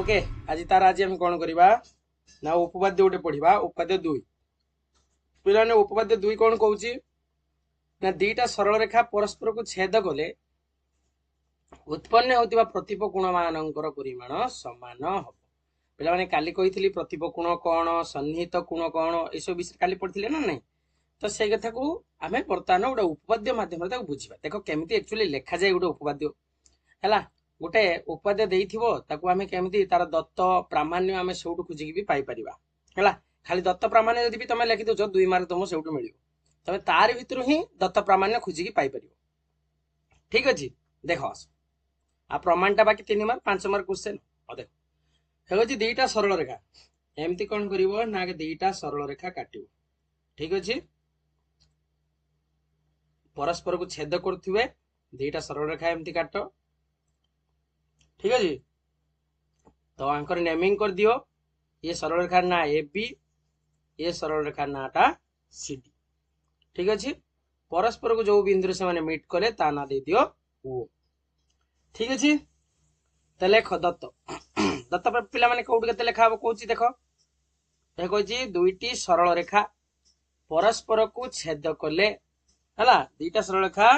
okay आज तार आज हम कौन करवा ना उपपाद्य गोटे पढ़ा उपपाद्य 2 पे उपपाद्य 2 कौन कौच ना दीटा सरल रेखा परस्पर को छेद कले उत्पन्न होता प्रतिप कोण मानकर परिमाण समान हम पे काली कही प्रतिप कोण कौन सन्निहित कोण कौन यह विषय काली पढ़ी ना नहीं तो से कथा को आम बर्तमान गोटे उपपाद्य मध्यम बुझा देख केमी एक्चुअली लेखा जाए गोटे उपपाद्य है गोटे उपपाद्य देता आम केमी तार दत्त प्रामाण्य आम से खोजिकी भी पाइपर है खाली दत्त प्रामाण्य जब भी तुम लिखी दौ 2 मार्क तुम से मिल तमें तार भर ही दत्त प्रामाण्य खोजिकी पाइपर ठीक अच्छे देख आ प्रमाणटा बाकी 3 मार्क 5 मार्क क्वेश्चन देख दीटा सरल रेखा एमती कौन कर दीटा सरल रेखा काट ठीक अच्छे परस्पर को छेद करुवे दीटा सरल रेखा एमती काट ठीक अच्छे तो आंकर नेमिंग कर दियो ये सरल रेखा ना ए बी ये सरल रेखा नाटा सी डी ठीक अच्छे परस्पर को जो बिंदु से माने मीट कले ता ना दे दियो ओ ठीक अच्छे तो लेख दत्त दत्त पिला माने कोउट केते लेखा हो कहूची देखो ए कहूची दुईटी सरल रेखा परस्पर को छेद कले हला दुईटा सरल रेखा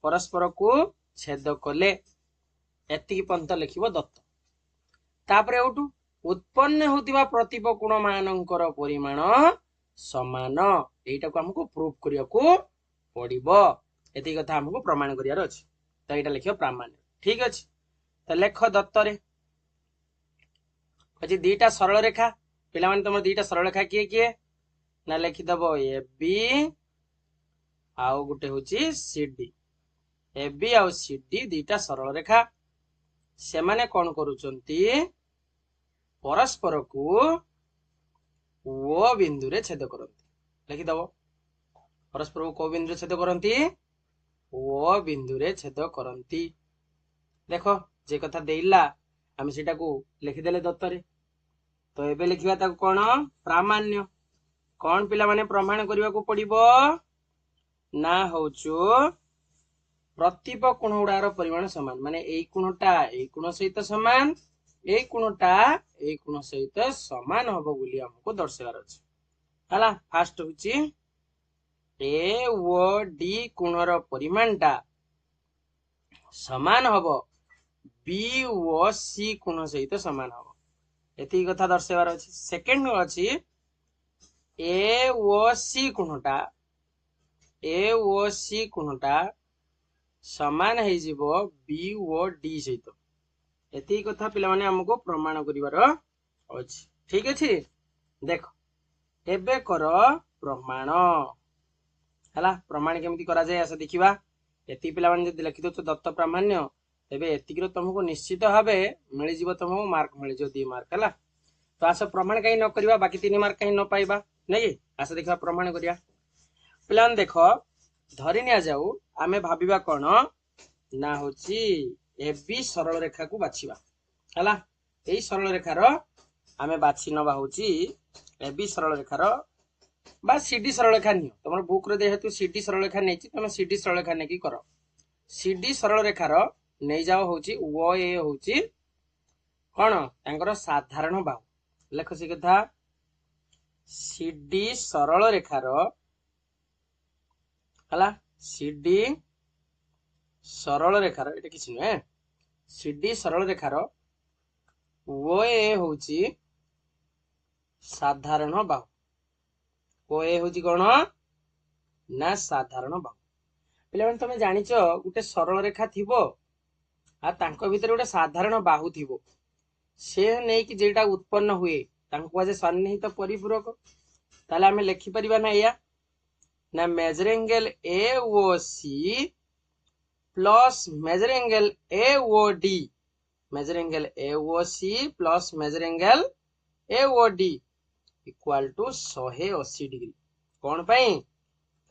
परस्पर को छेद कले एति पंत लिखिबो दत्त तापरे ओटू उत्पन्न होतिबा प्रतिप कोण मानकर परिमाण समान एटा को हमको प्रूफ करिया को पड़िबो एति कथा हमको प्रमाण करियार अछि तो एटा लिखियो प्रामाण्य ठीक अछि तो लेख दत्त रे अछि दीटा सरल रेखा पिला माने तुम दीटा सरल रेखा किए किए ना लिखि दबो ए बी आउ गुटे होची सी डी ए बी आउ सी डी दीटा सरल रेखा से माने कौन करुचंती परस्पर को ओ बिंदु रे छेद करंती लिखि दबो परस्पर को को बिंदु रे छेद करंती ओ बिंदु रे छेद करंती देखो जे कथा देइला हम सेटा को लिखि देले दत्त रे तो एबे लिखिबा ताको कोन प्रामाण्य कौन पिला माने प्रमाण करबा को पड़िबो ना होचो प्रतिप कोण गुड़ार परिमाण समान माने ए कोणटा ए कोण सहित समान ए कोणटा ए कोण सहित समान हबो बोली हमको दर्शाइबार अछि हला फास्ट होची ए ओ डी कोणर परिमाणटा समान हबो बी ओ सी कोण सहित समान हबो एति कथा दर्शाइबार अछि सेकंड अछि ए ओ सी कोणटा समान है जीवो बी ओ डी सहित एति कथा पिला माने हमको प्रमाण करिवार अछि ठीक अछि देखो एबे कर प्रमाण हला प्रमाण केमिति करा जाय आसे देखिबा एति पिला माने जदि लिखि दो दत्त प्रामाण्य तबे एति रो तुमको निश्चित भाबे मिलि जीवो तुमको मार्क मिलि जो 2 मार्क हला तो आसे प्रमाण कहीं न करिबा बाकी 3 मार्क कहीं न पाइबा नै आसे देखा प्रमाण करिया पिला देखो धरिनिया जाऊ आमे भाबिबा कोन ना होची ए बी सरल रेखा को बाछिबा हला एई सरल रेखा रो आमे बाछि नबा होची ए बी सरल रेखा रो बा सी डी सरल रेखा नियो तमर बुक रे जेहेतु सी डी सरल रेखा नेची तमे सी डी सरल रेखा नेकी करो सी डी सरल रेखा रो नै जाओ होची ओ ए होची कोन तांकर साधारण बाहु लेखो से कथा सी डी सरल रेखा रो हला सीडी सरल रेखार एटा किछि नै सीडी सरल रेखार ओ ए होची साधारण बाहु ओ ए होची कोन ना साधारण बाहु पिला माने तमे जानिचो गुटे सरल रेखा थिबो आ तांको भीतर गुटे साधारण बाहु थिबो से नै कि जेटा उत्पन्न हुए तांको आज सन्निहित परिपूरक ताले हमें लिखि परिबा ना या ना measure angle A O C plus measure angle A O D measure angle A O C plus measure angle A O D equal to 180 degree कौन पाई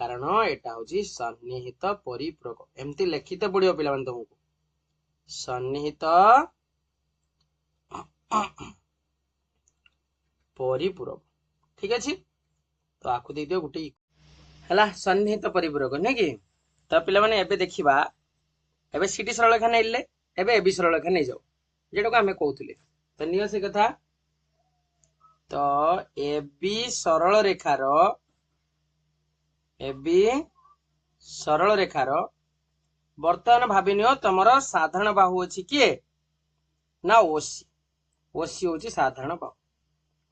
कारण एटा होची सन्निहित परिपूरक एमती लिखिते पड़ियो पिला माने तुमको सन्निहित परिपूरक ठीक अछि तो आकु दे दियो गुटे हला सन्निहित परिपूरक नै कि तो पिला माने एबे देखिबा एबे सीडी सरल रेखा नेले एबे ए बी सरल रेखा नै जाओ जेटा को हमें कहउथिले तो नियो से कथा तो AB सरल रेखार बर्तमान भाभी नियो तुमर साधारण बाहु अच्छी किए ना ओसी ओसी हूँ साधारण बाहु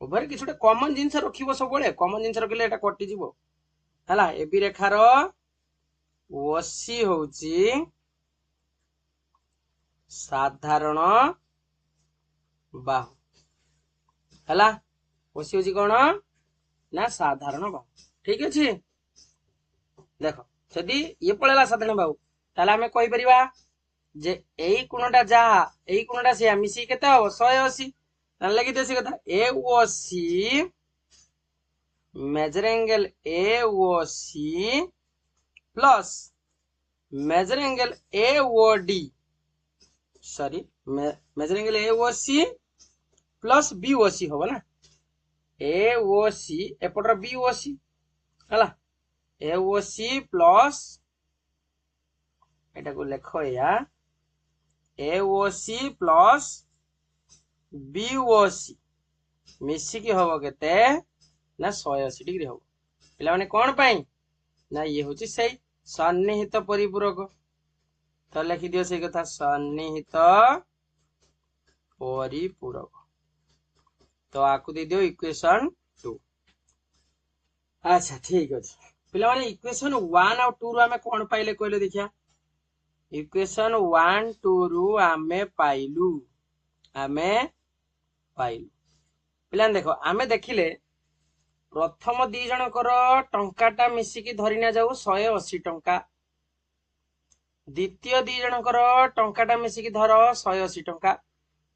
उभर कि कमन जिनस रख सब कमन जिनस रखिले एटा कटिजिवो हला एबी रेखार ओसी हूँ साधारण बाहु हला ओसी हूँ कौन ना साधारण बाहु ठीक अच्छे देख जदि ये पड़ेगा साधारण बाहु ताले आमे कहि परिबा जे एई कोणटा जहा एई कोणटा से मिसी केते हो 180 ताले लगी देसी कथा AOC measure angle AOC plus measure angle AOD sorry measure angle AOC plus BOC होबो ना AOC एपटर BOC हला AOC प्लस एटा को लेखो या AOC प्लस BOC मिसी की होबो केते ना 180 डिग्री होबो पिला माने कोन पई ना ये होची सही सन्निहित परिपूरक तो लिखि दियो से कथा सन्निहित परिपूरक तो आकु दे दियो इक्वेशन 2 अच्छा ठीक अछि पिला माने इक्वेशन 1 और 2 रो हमें कोन पाइले कहले देखिया इक्वेशन 1 2 रु आमे पाइलु पिला देखो आमे देखिले प्रथम दी जनकर टंकाटा मिसिकी धरिना जाऊ 180 टंका द्वितीय दी जनकर टंकाटा मिसिकी धर 180 टंका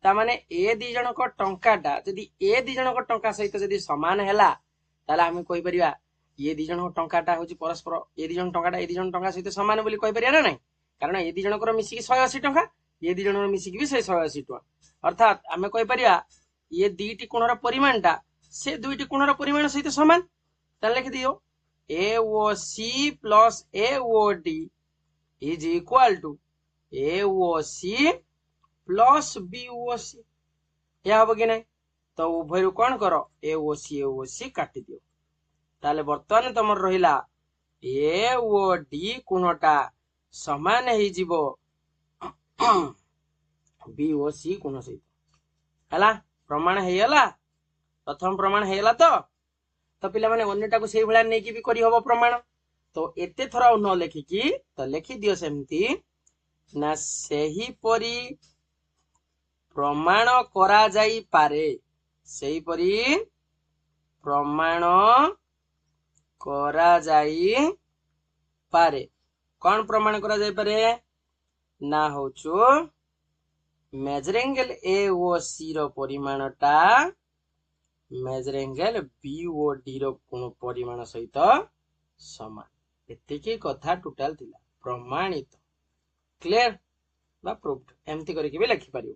ता माने ए दी जनक टंकाटा जदि ए दी जनक टंका सहित जदि समान हैला ताले आमे कहि परिबा ये दी जनक टंकाटा होची परस्पर ए दी जन टंकाटा ए दी जन टंका सहित समान बोली कहि परिया ना नहीं कारण ए दी जनकर मिसिकी 180 टंका ये दी जनकर मिसिकी भी 180 टंका अर्थात आमे कहि परिया ये दुईटी कोणर परिमाणटा से दुईटी कोणर परिमाण सहित समान ताले लिखि दियो AOC plus AOD is equal to AOC plus BOC या हबो कि नै तो उभयरु कोन करो AOC काटी दियो ताले वर्तमान तमर रहिला AOD कोणटा समान हे जीवो BOC कोण सहित हला प्रमाण हेयला प्रथम प्रमाण हेयला तो पिला माने अन्यटा को सेही भला नै कि भी करी हबो प्रमाण तो एते थरा न लेखि कि तो लेखि दियो सेमती ना सेही परी प्रमाण करा जाई पारे सेही परी प्रमाण करा जाई पारे कौन प्रमाण करा जाई पारे ना होचो मेजर एंगल AOC रो परिमाणटा मेजर एंगल BOD रो परिमाण सहित समान एतिकी कथा टोटल थिला प्रमाणित क्लियर बा प्रूव्ड एमती करके भी लिखि परियो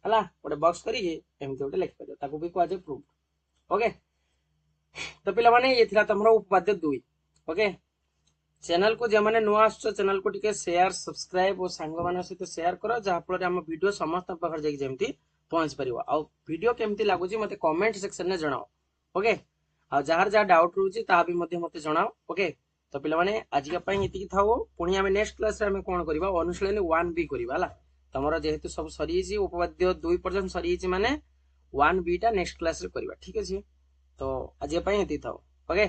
हला ओटे बॉक्स करिके एमती ओटे लिखि परियो ताको भी कोजे प्रूव्ड ओके तो पिला माने ये थिला तमरो उपपाद्य 2 ओके चैनल को जे माने नुआ आसो चैनल को टिके शेयर सब्सक्राइब और सांग माने सहित शेयर करो जहा फल हम वीडियो समस्त पाखर जाई जेमती पहुंच परियो आ वीडियो केमती लागुची मते कमेंट सेक्शन में जणाओ ओके आ जहार जहा डाउट रहउची ता भी मते जणाओ ओके तो पिला माने आज का पई इति थाओ पुणी हम नेक्स्ट क्लास रे हम कोन करबा अनुशीलनी 1b करबा हला तमरो जेहेतु सब सरी छि उपपाद्य 2 पर्यंत सरी छि माने 1b टा नेक्स्ट क्लास रे करबा ठीक अछि तो आज पई इति थाओ ओके